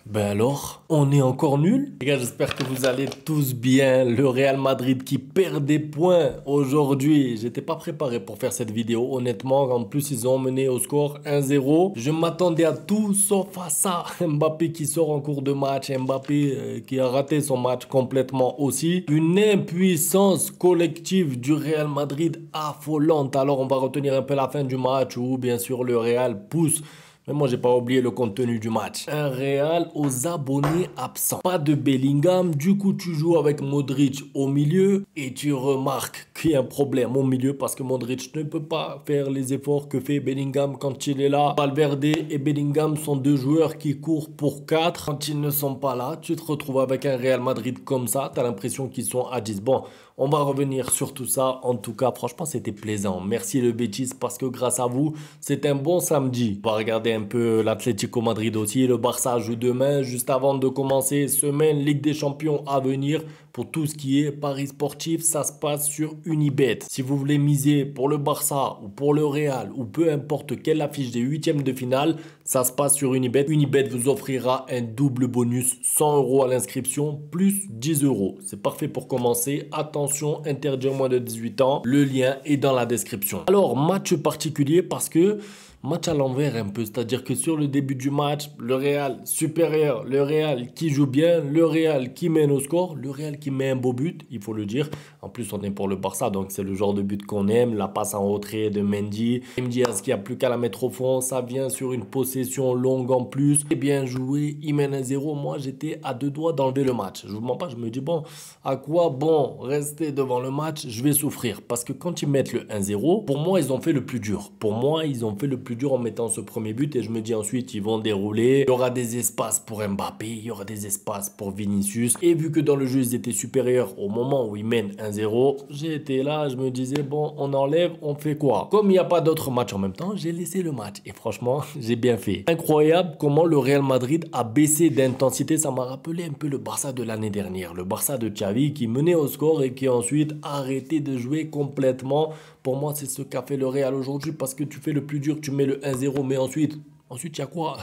Ben alors, on est encore nul? Les gars, j'espère que vous allez tous bien. Le Real Madrid qui perd des points aujourd'hui. J'étais pas préparé pour faire cette vidéo, honnêtement. En plus, ils ont mené au score 1-0. Je m'attendais à tout sauf à ça. Mbappé qui sort en cours de match. Mbappé qui a raté son match complètement aussi. Une impuissance collective du Real Madrid affolante. Alors, on va retenir un peu la fin du match où, bien sûr, le Real pousse. Mais moi, j'ai pas oublié le contenu du match. Un Real aux abonnés absents. Pas de Bellingham. Du coup, tu joues avec Modric au milieu et tu remarques qu'il y a un problème au milieu parce que Modric ne peut pas faire les efforts que fait Bellingham quand il est là. Valverde et Bellingham sont deux joueurs qui courent pour 4. Quand ils ne sont pas là, tu te retrouves avec un Real Madrid comme ça. Tu as l'impression qu'ils sont à 10. Bon, on va revenir sur tout ça. En tout cas, franchement, c'était plaisant. Merci le Betis parce que grâce à vous, c'est un bon samedi. On va regarder un peu l'Atlético Madrid aussi. Le Barça joue demain, juste avant de commencer. Semaine Ligue des Champions à venir. Pour tout ce qui est paris sportif, ça se passe sur Unibet. Si vous voulez miser pour le Barça ou pour le Real ou peu importe quelle affiche des huitièmes de finale, ça se passe sur Unibet. Unibet vous offrira un double bonus, 100 € à l'inscription plus 10 €. C'est parfait pour commencer. Attention, interdit aux moins de 18 ans. Le lien est dans la description. Alors, match particulier parce que match à l'envers un peu, c'est-à-dire que sur le début du match, le Real supérieur, le Real qui joue bien, le Real qui mène au score, le Real qui met un beau but, il faut le dire. En plus, on est pour le Barça, donc c'est le genre de but qu'on aime. La passe en retrait de Mendy. Diaz qui a plus qu'à la mettre au fond, ça vient sur une possession longue en plus. Et bien joué, il mène 1-0. Moi, j'étais à deux doigts d'enlever le match. Je vous mens pas, je me dis bon, à quoi bon rester devant le match, je vais souffrir. Parce que quand ils mettent le 1-0, pour moi, ils ont fait le plus dur. Pour moi, ils ont fait le plus dur en mettant ce premier but et je me dis ensuite ils vont dérouler, il y aura des espaces pour Mbappé, il y aura des espaces pour Vinicius et vu que dans le jeu ils étaient supérieurs au moment où ils mènent 1-0, j'ai été là, je me disais bon on enlève, on fait quoi? Comme il n'y a pas d'autres matchs en même temps, j'ai laissé le match et franchement j'ai bien fait. Incroyable comment le Real Madrid a baissé d'intensité, ça m'a rappelé un peu le Barça de l'année dernière, le Barça de Xavi qui menait au score et qui a ensuite arrêté de jouer complètement. Pour moi, c'est ce qu'a fait le Real aujourd'hui parce que tu fais le plus dur, tu mets le 1-0, mais ensuite, il y a quoi?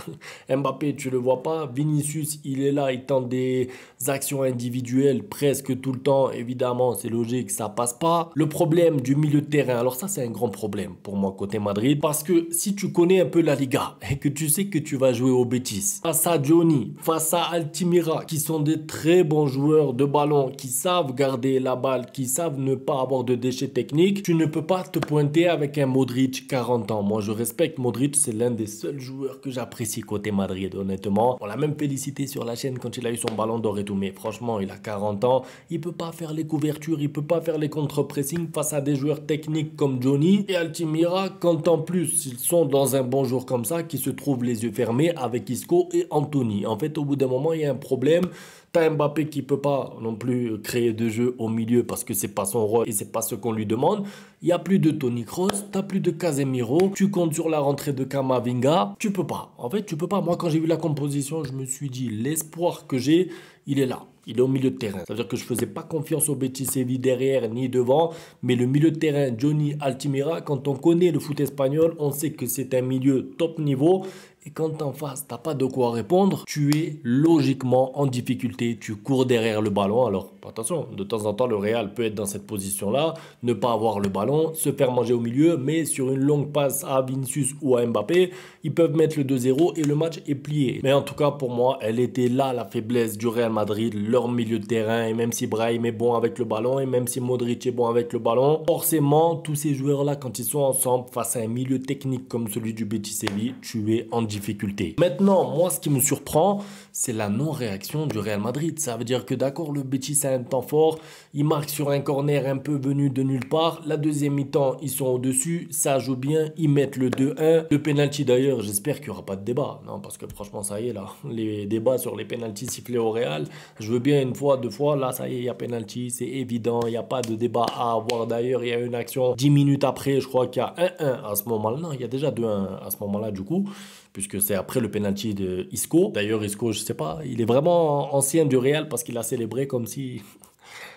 Mbappé, tu le vois pas. Vinicius, il est là, il tente des actions individuelles presque tout le temps. Évidemment, c'est logique, ça passe pas. Le problème du milieu de terrain, alors ça, c'est un grand problème pour moi côté Madrid. Parce que si tu connais un peu la Liga et que tu sais que tu vas jouer au Betis, face à Johnny, face à Altimira, qui sont des très bons joueurs de ballon, qui savent garder la balle, qui savent ne pas avoir de déchets techniques, tu ne peux pas te pointer avec un Modric 40 ans. Moi, je respecte Modric, c'est l'un des seuls joueurs que j'apprécie côté Madrid, honnêtement. On l'a même félicité sur la chaîne quand il a eu son ballon d'or et tout, mais franchement, il a 40 ans, il peut pas faire les couvertures, il peut pas faire les contre-pressing face à des joueurs techniques comme Johnny et Altimira, quand en plus, ils sont dans un bon jour comme ça, qui se trouvent les yeux fermés avec Isco et Anthony. En fait, au bout d'un moment, il y a un problème. T'as Mbappé qui peut pas non plus créer de jeu au milieu parce que c'est pas son rôle et c'est pas ce qu'on lui demande. Il y a plus de Toni Kroos, t'as plus de Casemiro, tu comptes sur la rentrée de Camavinga, tu peux pas. En fait, tu peux pas. Moi, quand j'ai vu la composition, je me suis dit l'espoir que j'ai, il est là. Il est au milieu de terrain. Ça veut dire que je faisais pas confiance au Betis Séville derrière ni devant, mais le milieu de terrain Johnny Altimira, quand on connaît le foot espagnol, on sait que c'est un milieu top niveau. Et quand en face, t'as pas de quoi répondre, tu es logiquement en difficulté. Tu cours derrière le ballon. Alors, attention, de temps en temps, le Real peut être dans cette position-là, ne pas avoir le ballon, se faire manger au milieu, mais sur une longue passe à Vinicius ou à Mbappé, ils peuvent mettre le 2-0 et le match est plié. Mais en tout cas, pour moi, elle était là, la faiblesse du Real Madrid, leur milieu de terrain. Et même si Brahim est bon avec le ballon, et même si Modric est bon avec le ballon, forcément, tous ces joueurs-là, quand ils sont ensemble, face à un milieu technique comme celui du Betis Séville, tu es en difficulté. Maintenant, moi, ce qui me surprend, c'est la non-réaction du Real Madrid. Ça veut dire que d'accord, le Betis a un temps fort, il marque sur un corner un peu venu de nulle part. La deuxième mi-temps, ils sont au-dessus, ça joue bien, ils mettent le 2-1. Le penalty d'ailleurs, j'espère qu'il n'y aura pas de débat. Non, parce que franchement, ça y est là, les débats sur les penaltys sifflés au Real, je veux bien une fois, deux fois, là, ça y est, il y a penalty, c'est évident, il n'y a pas de débat à avoir. D'ailleurs, il y a une action 10 minutes après, je crois qu'il y a 1-1 à ce moment-là. Non, il y a déjà 2-1 à ce moment-là du coup, puisque c'est après le penalty de Isco. D'ailleurs, Isco, je sais pas, il est vraiment ancien du Real parce qu'il a célébré comme si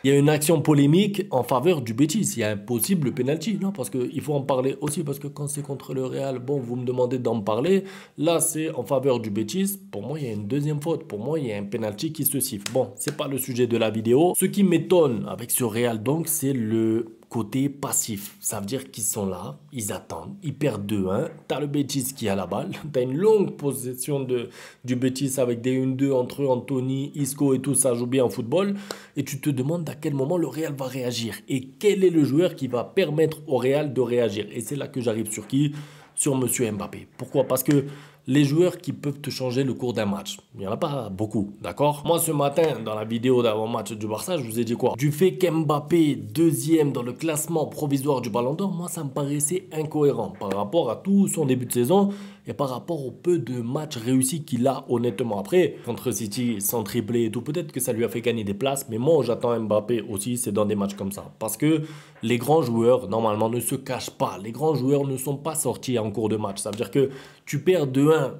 Il y a une action polémique en faveur du Betis. Il y a un possible penalty, non? Parce qu'il faut en parler aussi, parce que quand c'est contre le Real, bon, vous me demandez d'en parler. Là, c'est en faveur du Betis. Pour moi, il y a une deuxième faute. Pour moi, il y a un penalty qui se siffle. Bon, c'est pas le sujet de la vidéo. Ce qui m'étonne avec ce Real, donc, c'est le côté passif. Ça veut dire qu'ils sont là, ils attendent, ils perdent 2-1. T'as le Betis qui a la balle. T'as une longue possession du Betis avec des 1-2 entre eux, Anthony, Isco et tout, ça joue bien en football. Et tu te demandes à quel moment le Real va réagir. Et quel est le joueur qui va permettre au Real de réagir. Et c'est là que j'arrive sur qui? Sur Monsieur Mbappé. Pourquoi? Parce que les joueurs qui peuvent te changer le cours d'un match, il n'y en a pas beaucoup, d'accord? Moi, ce matin, dans la vidéo d'avant-match du Barça, je vous ai dit quoi? Du fait qu'Mbappé, deuxième dans le classement provisoire du Ballon d'Or, moi, ça me paraissait incohérent par rapport à tout son début de saison et par rapport au peu de matchs réussis qu'il a honnêtement. Après, contre City, sans triplé et tout, peut-être que ça lui a fait gagner des places, mais moi, j'attends Mbappé aussi, c'est dans des matchs comme ça. Parce que les grands joueurs, normalement, ne se cachent pas. Les grands joueurs ne sont pas sortis en cours de match. Ça veut dire que tu perds 2-1,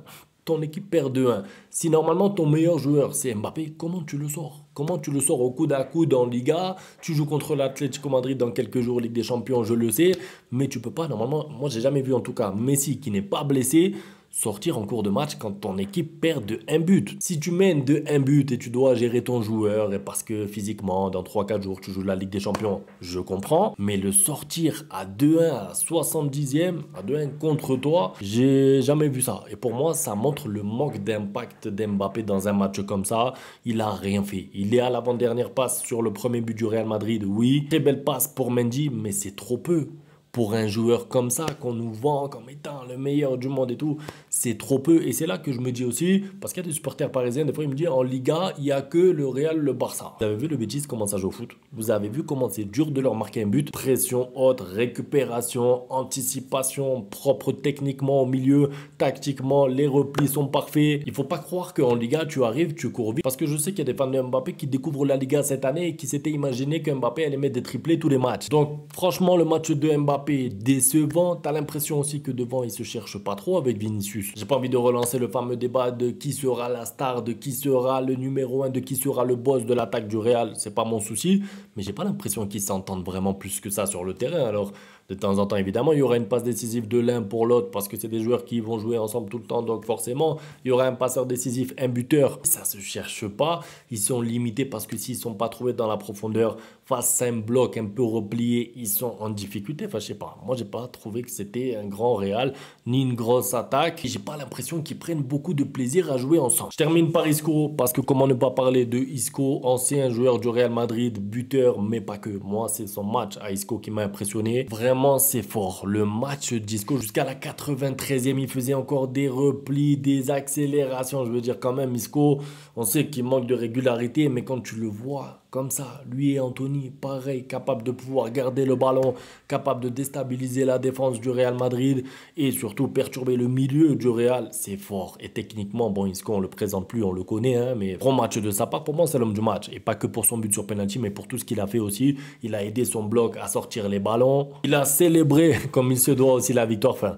ton équipe perd 2-1. Si normalement ton meilleur joueur c'est Mbappé, comment tu le sors? Comment tu le sors au coude à coude en Liga? Tu joues contre l'Atlético Madrid dans quelques jours, Ligue des Champions, je le sais. Mais tu peux pas, normalement, moi j'ai jamais vu en tout cas Messi qui n'est pas blessé sortir en cours de match quand ton équipe perd de 1 but. Si tu mènes de 1 but et tu dois gérer ton joueur et parce que physiquement, dans 3-4 jours, tu joues la Ligue des Champions, je comprends. Mais le sortir à 2-1 à 70e, à 2-1 contre toi, j'ai jamais vu ça. Et pour moi, ça montre le manque d'impact d'Mbappé dans un match comme ça. Il a rien fait. Il est à l'avant-dernière passe sur le premier but du Real Madrid, oui. Très belle passe pour Mendy, mais c'est trop peu. Pour un joueur comme ça, qu'on nous vend comme étant le meilleur du monde et tout, c'est trop peu. Et c'est là que je me dis aussi, parce qu'il y a des supporters parisiens, des fois ils me disent en Liga, il n'y a que le Real, le Barça. Vous avez vu le Betis comment ça joue au foot? Vous avez vu comment c'est dur de leur marquer un but? Pression haute, récupération, anticipation, propre techniquement au milieu, tactiquement, les replis sont parfaits. Il ne faut pas croire qu'en Liga, tu arrives, tu cours vite. Parce que je sais qu'il y a des fans de Mbappé qui découvrent la Liga cette année et qui s'étaient imaginé que Mbappé allait mettre des triplés tous les matchs. Donc franchement, le match de Mbappé décevant. T'as l'impression aussi que devant il se cherche pas trop avec Vinicius. J'ai pas envie de relancer le fameux débat de qui sera la star, de qui sera le numéro 1, de qui sera le boss de l'attaque du Real. C'est pas mon souci, mais j'ai pas l'impression qu'ils s'entendent vraiment plus que ça sur le terrain. Alors de temps en temps, évidemment, il y aura une passe décisive de l'un pour l'autre parce que c'est des joueurs qui vont jouer ensemble tout le temps. Donc forcément, il y aura un passeur décisif, un buteur. Ça se cherche pas. Ils sont limités parce que s'ils sont pas trouvés dans la profondeur face à un bloc un peu replié, ils sont en difficulté. Enfin, je sais pas. Moi, j'ai pas trouvé que c'était un grand Real ni une grosse attaque. J'ai pas l'impression qu'ils prennent beaucoup de plaisir à jouer ensemble. Je termine par Isco parce que comment ne pas parler de Isco, ancien joueur du Real Madrid, buteur, mais pas que. Moi, c'est son match à Isco qui m'a impressionné. Vraiment, c'est fort. Le match d'Isco jusqu'à la 93e, il faisait encore des replis, des accélérations. Je veux dire quand même, Isco, on sait qu'il manque de régularité, mais quand tu le vois comme ça, lui et Anthony, pareil, capable de pouvoir garder le ballon, capable de déstabiliser la défense du Real Madrid et surtout perturber le milieu du Real, c'est fort. Et techniquement, bon, Isco, on le présente plus, on le connaît, hein, mais grand match de sa part, pour moi, c'est l'homme du match. Et pas que pour son but sur penalty, mais pour tout ce qu'il a fait aussi. Il a aidé son bloc à sortir les ballons. Il a célébré, comme il se doit aussi, la victoire. Enfin,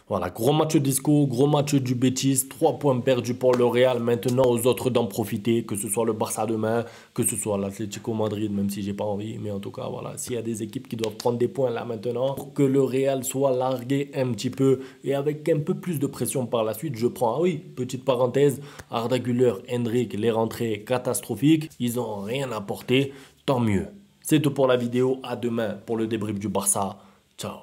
voilà, gros match d'Isco, gros match du Betis, 3 points perdus pour le Real. Maintenant, aux autres d'en profiter, que ce soit le Barça demain, que ce soit l'Atlético Madrid, même si j'ai pas envie. Mais en tout cas, voilà, s'il y a des équipes qui doivent prendre des points là maintenant, pour que le Real soit largué un petit peu et avec un peu plus de pression par la suite, je prends. Ah oui, petite parenthèse, Arda Güler, Endrick, les rentrées catastrophiques, ils n'ont rien apporté, tant mieux. C'est tout pour la vidéo, à demain pour le débrief du Barça. Ciao.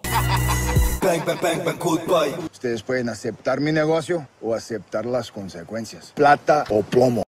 Bang, bang, bang, bang, goodbye. Ustedes pueden aceptar mi negocio o aceptar las consecuencias. Plata o plomo.